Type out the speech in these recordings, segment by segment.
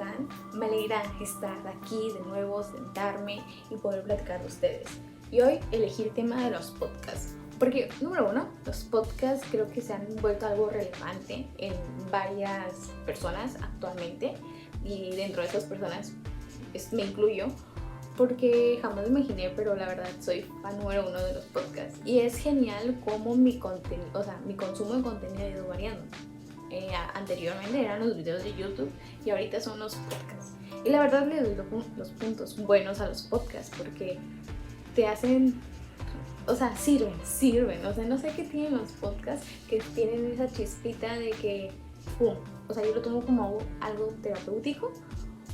están? Me alegra estar aquí de nuevo, sentarme y poder platicar de ustedes. Y hoy elegí el tema de los podcasts, porque número uno, los podcasts creo que se han vuelto algo relevante en varias personas actualmente, y dentro de esas personas me incluyo, porque jamás me imaginé, pero la verdad soy fan número uno de los podcasts. Y es genial cómo mi consumo de contenido ha ido variando. Anteriormente eran los videos de YouTube y ahorita son los podcasts. Y la verdad le doy los puntos buenos a los podcasts porque te hacen, sirven. O sea, no sé qué tienen los podcasts que tienen esa chispita de que, ¡pum! O sea, yo lo tomo como algo terapéutico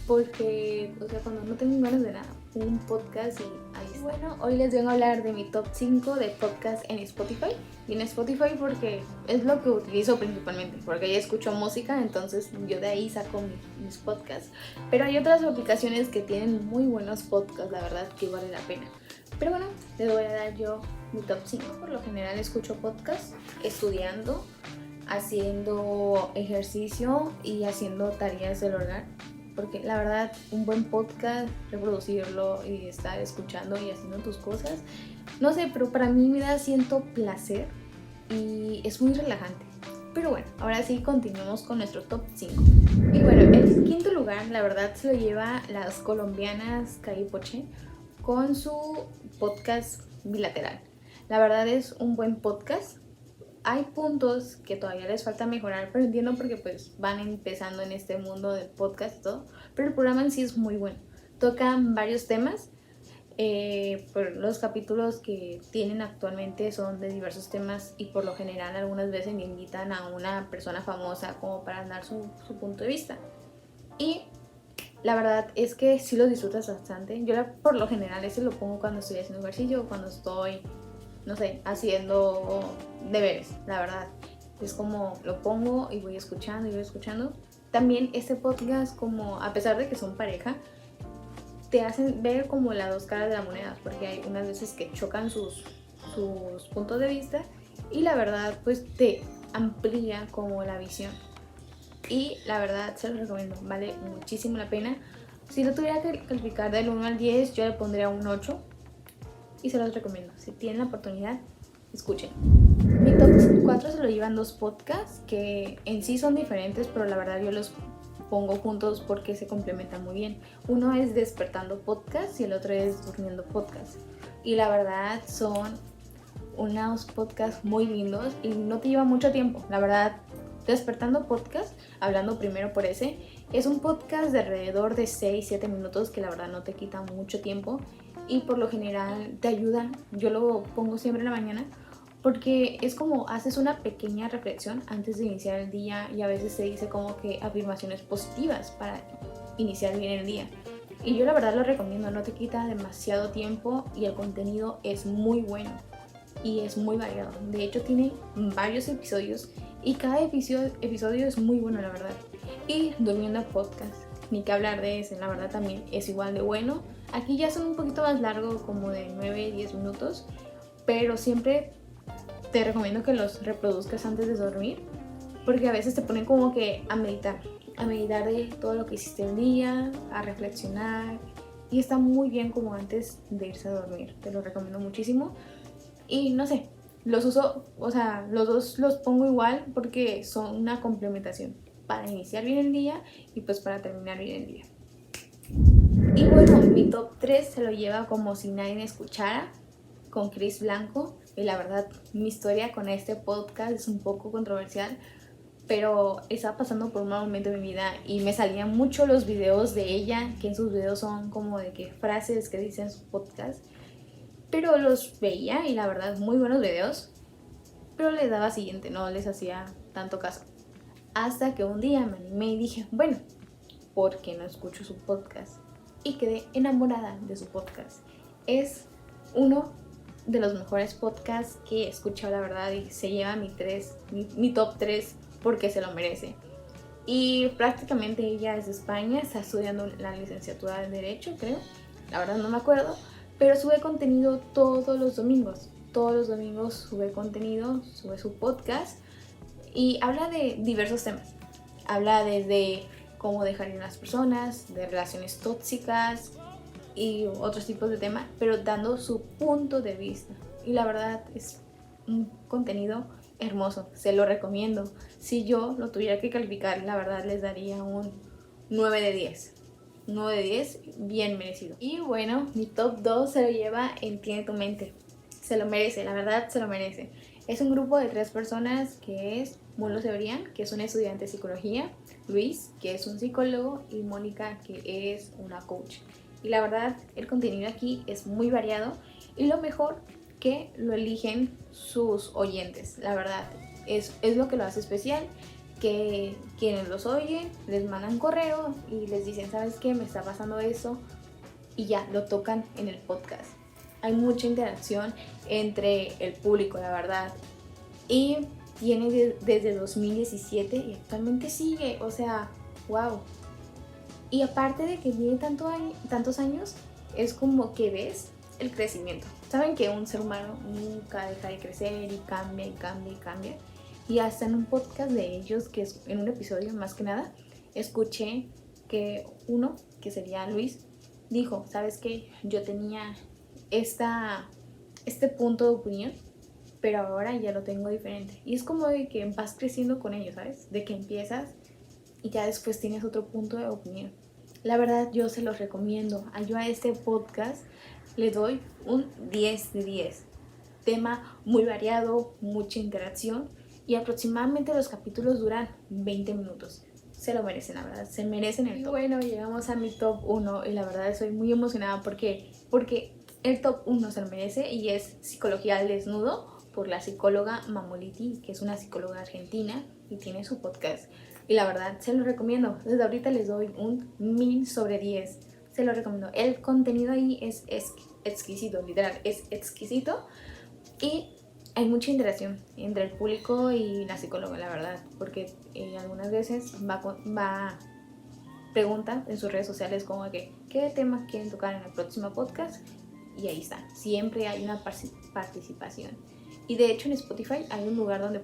porque, cuando no tengo ganas de nada, un podcast y ahí está. Bueno, hoy les vengo a hablar de mi top 5 de podcasts en Spotify. Y en Spotify porque es lo que utilizo principalmente, porque ahí escucho música, entonces yo de ahí saco mis podcasts. Pero hay otras aplicaciones que tienen muy buenos podcasts, la verdad que vale la pena. Pero bueno, les voy a dar yo mi top 5. Por lo general escucho podcasts estudiando, haciendo ejercicio y haciendo tareas del hogar. Porque la verdad, un buen podcast, reproducirlo y estar escuchando y haciendo tus cosas, no sé, pero para mí me da cierto placer y es muy relajante. Pero bueno, ahora sí continuamos con nuestro top 5. Y bueno, el quinto lugar, la verdad, se lo lleva las colombianas Caripoche con su podcast Bilateral. La verdad es un buen podcast. Hay puntos que todavía les falta mejorar, pero entiendo porque pues van empezando en este mundo del podcast y todo, pero el programa en sí es muy bueno. Tocan varios temas, por los capítulos que tienen actualmente son de diversos temas y por lo general algunas veces invitan a una persona famosa como para dar su punto de vista. Y la verdad es que sí lo disfrutas bastante. Yo por lo general ese lo pongo cuando estoy haciendo ejercicio o cuando estoy, no sé, haciendo deberes, la verdad. Es como lo pongo y voy escuchando. También este podcast, como a pesar de que son pareja, te hacen ver como las dos caras de la moneda, porque hay unas veces que chocan sus puntos de vista y la verdad pues te amplía como la visión. Y la verdad se los recomiendo, vale muchísimo la pena. Si lo tuviera que calificar del 1 al 10, yo le pondría un 8. Y se los recomiendo. Si tienen la oportunidad, escuchen. Mi top 4 se lo llevan dos podcasts que en sí son diferentes, pero la verdad yo los pongo juntos porque se complementan muy bien. Uno es Despertando Podcast y el otro es Durmiendo Podcast. Y la verdad son unos podcasts muy lindos y no te lleva mucho tiempo. La verdad, Despertando Podcast, hablando primero por ese, es un podcast de alrededor de 6-7 minutos que la verdad no te quita mucho tiempo. Y por lo general te ayudan, yo lo pongo siempre en la mañana porque es como haces una pequeña reflexión antes de iniciar el día y a veces se dice como que afirmaciones positivas para iniciar bien el día. Y yo la verdad lo recomiendo, no te quita demasiado tiempo y el contenido es muy bueno y es muy variado. De hecho tiene varios episodios y cada episodio es muy bueno, la verdad. Y Durmiendo Podcast, ni que hablar de ese, la verdad también es igual de bueno. Aquí ya son un poquito más largos, como de 9-10 minutos, pero siempre te recomiendo que los reproduzcas antes de dormir, porque a veces te ponen como que a meditar de todo lo que hiciste el día, a reflexionar, y está muy bien como antes de irse a dormir. Te lo recomiendo muchísimo. Y no sé, los uso, los dos los pongo igual porque son una complementación para iniciar bien el día y pues para terminar bien el día. Y bueno, mi top 3 se lo lleva Como si nadie me escuchara, con Chris Blanco. Y la verdad, mi historia con este podcast es un poco controversial, pero estaba pasando por un mal momento de mi vida y me salían mucho los videos de ella, que en sus videos son como de que frases que dicen en sus podcasts. Pero los veía y la verdad, muy buenos videos, pero les daba siguiente, no les hacía tanto caso. Hasta que un día me animé y dije, bueno, ¿por qué no escucho su podcast? Y quedé enamorada de su podcast. Es uno de los mejores podcasts que he escuchado, la verdad, y se lleva mi top 3 porque se lo merece. Y prácticamente ella es de España, está estudiando la licenciatura de Derecho, creo, la verdad no me acuerdo, pero sube contenido todos los domingos. Todos los domingos sube contenido, sube su podcast y habla de diversos temas. Habla desde cómo dejar ir a las personas, de relaciones tóxicas y otros tipos de temas, pero dando su punto de vista. Y la verdad es un contenido hermoso, se lo recomiendo. Si yo lo tuviera que calificar, la verdad les daría un 9 de 10. 9 de 10, bien merecido. Y bueno, mi top 2 se lo lleva Entiende tu mente. Se lo merece, la verdad se lo merece. Es un grupo de 3 personas que es Mulo Cebrián, que es un estudiante de psicología, Luis, que es un psicólogo, y Mónica, que es una coach. Y la verdad, el contenido aquí es muy variado y lo mejor que lo eligen sus oyentes. La verdad, es lo que lo hace especial, que quienes los oyen les mandan correo y les dicen, ¿sabes qué? Me está pasando eso, y ya, lo tocan en el podcast. Hay mucha interacción entre el público, la verdad. Y tiene desde 2017 y actualmente sigue, o sea, wow. Y aparte de que tiene tantos años, es como que ves el crecimiento. Saben que un ser humano nunca deja de crecer y cambia y cambia y cambia. Y hasta en un podcast de ellos, que es en un episodio más que nada, escuché que uno, que sería Luis, dijo, ¿sabes qué? Yo tenía este punto de opinión, pero ahora ya lo tengo diferente. Y es como de que vas creciendo con ellos, ¿sabes? De que empiezas y ya después tienes otro punto de opinión. La verdad, yo se los recomiendo. Yo a este podcast le doy un 10 de 10. Tema muy variado, mucha interacción y aproximadamente los capítulos duran 20 minutos. Se lo merecen, la verdad, se merecen el top. Y bueno, llegamos a mi top 1 y la verdad estoy muy emocionada porque el top 1 se lo merece y es Psicología al Desnudo por la psicóloga Mamoliti, que es una psicóloga argentina y tiene su podcast. Y la verdad, se lo recomiendo. Desde ahorita les doy un 1000 sobre 10. Se lo recomiendo. El contenido ahí es exquisito, literal, es exquisito. Y hay mucha interacción entre el público y la psicóloga, la verdad. Porque algunas veces va pregunta en sus redes sociales como que qué temas quieren tocar en el próximo podcast. Y ahí está. Siempre hay una participación. Y de hecho en Spotify hay un lugar donde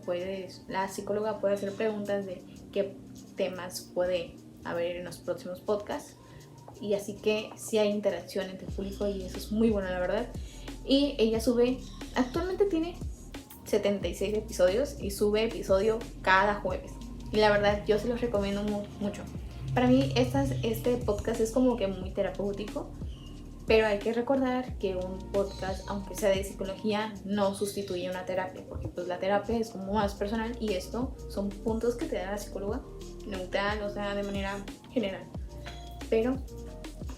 la psicóloga puede hacer preguntas de qué temas puede haber en los próximos podcasts. Y así que sí hay interacción entre el público y eso es muy bueno, la verdad. Y ella actualmente tiene 76 episodios y sube episodio cada jueves. Y la verdad yo se los recomiendo mucho. Para mí este podcast es como que muy terapéutico. Pero hay que recordar que un podcast, aunque sea de psicología, no sustituye una terapia, porque pues la terapia es como más personal y esto son puntos que te da la psicóloga neutral, o sea, de manera general. Pero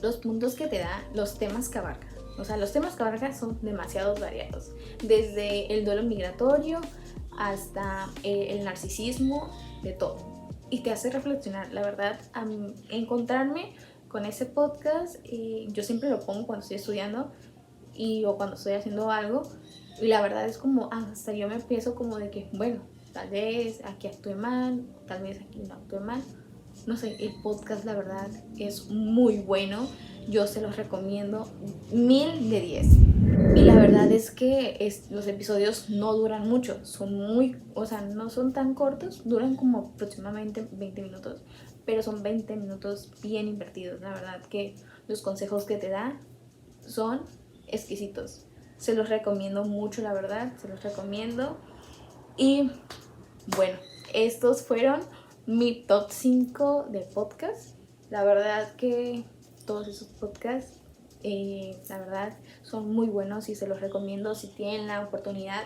los puntos que te da, los temas que abarca, o sea, los temas que abarca son demasiado variados, desde el duelo migratorio hasta el narcisismo, de todo. Y te hace reflexionar, la verdad, encontrarme con ese podcast, yo siempre lo pongo cuando estoy estudiando o cuando estoy haciendo algo y la verdad es como hasta yo me empiezo como de que bueno, tal vez aquí actué mal, tal vez aquí no actué mal, no sé, el podcast la verdad es muy bueno, yo se los recomiendo 1000 de 10. Y la verdad es que los episodios no duran mucho, no son tan cortos, duran como aproximadamente 20 minutos, pero son 20 minutos bien invertidos. La verdad que los consejos que te da son exquisitos. Se los recomiendo mucho, la verdad, se los recomiendo. Y bueno, estos fueron mi top 5 de podcast. La verdad que todos esos podcasts la verdad son muy buenos y se los recomiendo. Si tienen la oportunidad,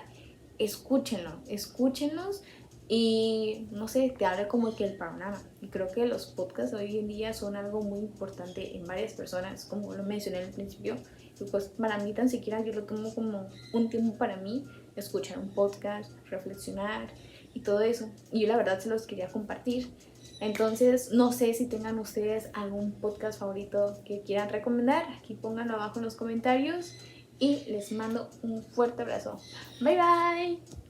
escúchenlos y no sé, te abre como que el panorama. Y creo que los podcasts hoy en día son algo muy importante en varias personas, como lo mencioné al principio. Y pues para mí tan siquiera yo lo tomo como un tiempo para mí, escuchar un podcast, reflexionar y todo eso. Y yo la verdad se los quería compartir. Entonces, no sé si tengan ustedes algún podcast favorito que quieran recomendar. Aquí pónganlo abajo en los comentarios y les mando un fuerte abrazo. Bye bye.